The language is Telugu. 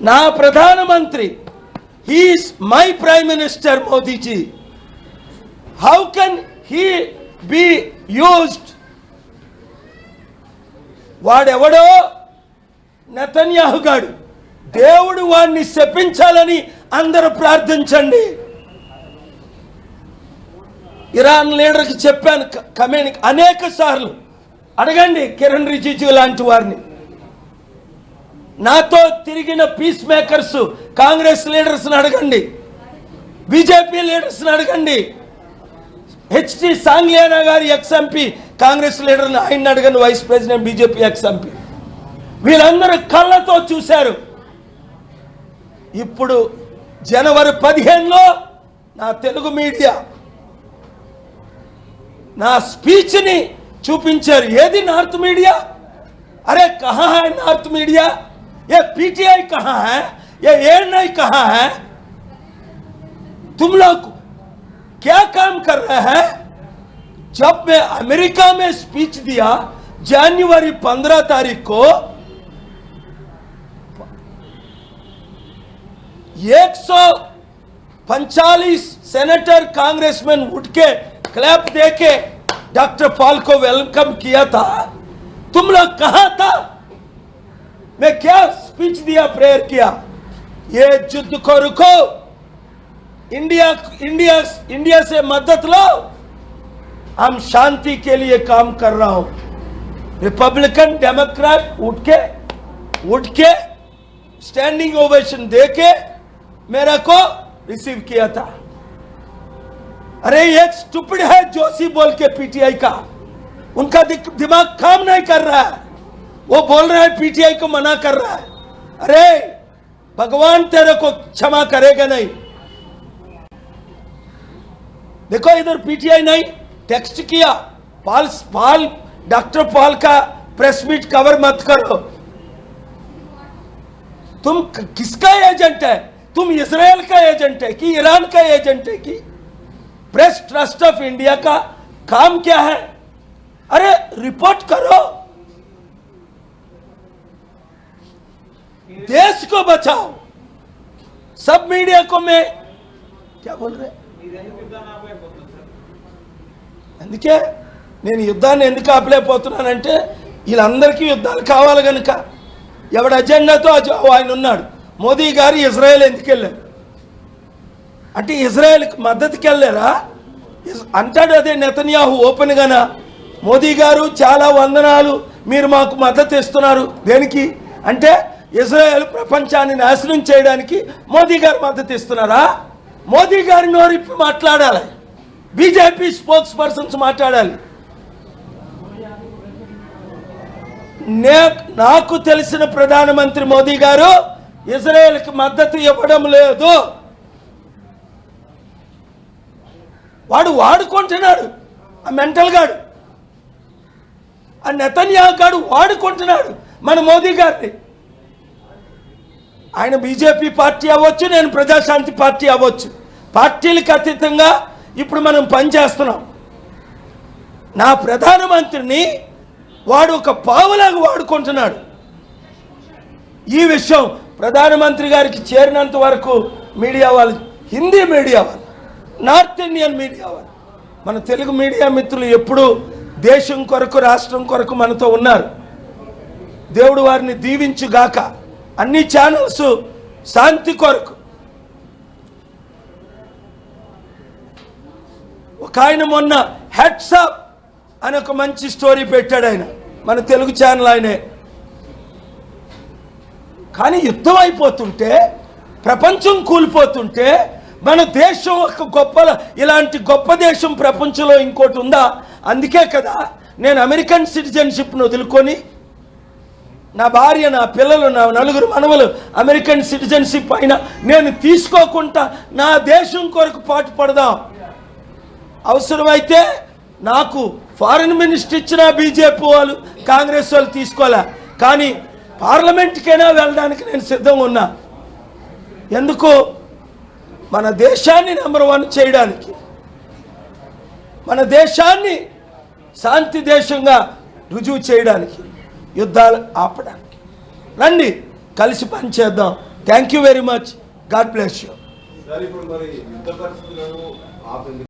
నా ప్రధానమంత్రి, he is my prime minister Modi ji. How can he be used? వాడెవడో నెతన్యాహు గాడు, దేవుడు వాడిని శపించాలని అందరూ ప్రార్థించండి. ఇరాన్ లీడర్కి చెప్పాను కమేనికి అనేక సార్లు, అడగండి కిరణ్ రిజిజు లాంటి వారిని, నాతో తిరిగిన పీస్ మేకర్స్ కాంగ్రెస్ లీడర్స్ని అడగండి, బీజేపీ లీడర్స్ని అడగండి, హెచ్టి సాంగ్లియానా గారి ఎక్స్ఎంపీ కాంగ్రెస్ లీడర్ని ఆయన అడగండి, వైస్ ప్రెసిడెంట్ బీజేపీ ఎక్స్ఎంపీ, వీళ్ళందరూ కళ్ళతో చూశారు. ఇప్పుడు జనవరి 15లో నా తెలుగు మీడియా నా స్పీచ్ని చూపించారు. ఏది నార్త్ మీడియా? अरे कहाँ है नॉर्थ मीडिया? ये पीटीआई कहाँ है? ये एएनआई कहाँ है? तुम लोग क्या काम कर रहे हैं? जब मैं अमेरिका में स्पीच दिया जनवरी 15 तारीख को, 145 सेनेटर कांग्रेसमैन उठ के क्लैप देके डॉक्टर पॉल को वेलकम किया था. तुम लोग कहां था? मैं क्या स्पीच दिया, प्रेयर किया, ये युद्ध को रुको, इंडिया से मदद लो, हम शांति के लिए काम कर रहा हूं. रिपब्लिकन डेमोक्रेट उठ के स्टैंडिंग ओवेशन देके मेरा को रिसीव किया था. अरे एक स्टूपिड है जोशी बोल के पीटीआई का, उनका दिमाग काम नहीं कर रहा है, वो बोल रहा है पीटीआई को मना कर रहा है. अरे भगवान तेरे को क्षमा करेगा नहीं. देखो इधर पीटीआई नहीं टेक्स्ट किया, पॉल डॉक्टर पॉल का प्रेस मीट कवर मत करो. तुम किसका एजेंट है? तुम इजराइल का एजेंट है कि ईरान का एजेंट है कि? प्रेस ट्रस्ट ऑफ इंडिया का काम क्या है? अरे रिपोर्ट करो, देश को बचाओ. सब मीडिया को मैं क्या बोल रहे, అందుకే నేను యుద్ధాన్ని ఎందుకు ఆపలేకపోతున్నానంటే వీళ్ళందరికీ యుద్ధాలు కావాలి కనుక. ఎవడ అజెండాతో ఆయన ఉన్నాడు. మోదీ గారు ఇజ్రాయెల్ ఎందుకు వెళ్ళారు అంటే ఇజ్రాయెల్కి మద్దతుకి వెళ్ళారా అంటాడు. అదే నెతన్యాహు ఓపెన్గానా, మోదీ గారు చాలా వందనాలు, మీరు మాకు మద్దతు ఇస్తున్నారు. దేనికి అంటే ఇజ్రాయెల్ ప్రపంచాన్ని నాశనం చేయడానికి మోదీ గారు మద్దతు ఇస్తున్నారా? మోదీ గారి నోరిప్పి మాట్లాడాలి, బీజేపీ స్పోక్స్ పర్సన్స్ మాట్లాడాలి. నాకు తెలిసిన ప్రధానమంత్రి మోదీ గారు ఇజ్రాయెల్కి మద్దతు ఇవ్వడం లేదు. వాడు వాడుకుంటున్నాడు, ఆ మెంటల్ గాడు, ఆ నెతన్యాహు గాడు వాడుకుంటున్నాడు మన మోదీ గారిని. ఆయన బీజేపీ పార్టీ అవ్వచ్చు, నేను ప్రజాశాంతి పార్టీ అవ్వచ్చు, పార్టీలకు అతీతంగా ఇప్పుడు మనం పనిచేస్తున్నాం. నా ప్రధానమంత్రిని వాడు ఒక పావులాగా వాడుకుంటున్నాడు. ఈ విషయం ప్రధానమంత్రి గారికి చేరినంత వరకు మీడియా వాళ్ళు, హిందీ మీడియా వాళ్ళు, నార్త్ ఇండియన్ మీడియా వాళ్ళు, మన తెలుగు మీడియా మిత్రులు ఎప్పుడూ దేశం కొరకు రాష్ట్రం కొరకు మనతో ఉన్నారు. దేవుడు వారిని దీవించుగాక. అన్ని ఛానల్స్ శాంతి కొరకు. ఒక ఆయన మొన్న హెడ్సప్ అని ఒక మంచి స్టోరీ పెట్టాడు, ఆయన మన తెలుగు ఛానల్ ఆయనే. కానీ యుద్ధం అయిపోతుంటే, ప్రపంచం కూలిపోతుంటే, మన దేశం ఒక ఇలాంటి గొప్ప దేశం ప్రపంచంలో ఇంకోటి ఉందా? అందుకే కదా నేను అమెరికన్ సిటిజన్షిప్ను వదులుకొని, నా భార్య, నా పిల్లలు, నా 4 మనవలు అమెరికన్ సిటిజన్షిప్ అయినా నేను తీసుకోకుండా నా దేశం కొరకు పాటుపడదాం. అవసరమైతే నాకు ఫారిన్ మినిస్టర్ ఇచ్చిన బీజేపీ వాళ్ళు, కాంగ్రెస్ వాళ్ళు తీసుకోలే, కానీ పార్లమెంట్కైనా వెళ్ళడానికి నేను సిద్ధంగా ఉన్నా. ఎందుకు? మన దేశాన్ని నెంబర్ 1 చేయడానికి, మన దేశాన్ని శాంతి దేశంగా రుజువు చేయడానికి, యుద్ధాలు ఆపడానికి. రండి కలిసి పనిచేద్దాం. Thank you very much. God bless you. Sir ఇప్పుడు మరి యుద్ధ పరిస్థితులను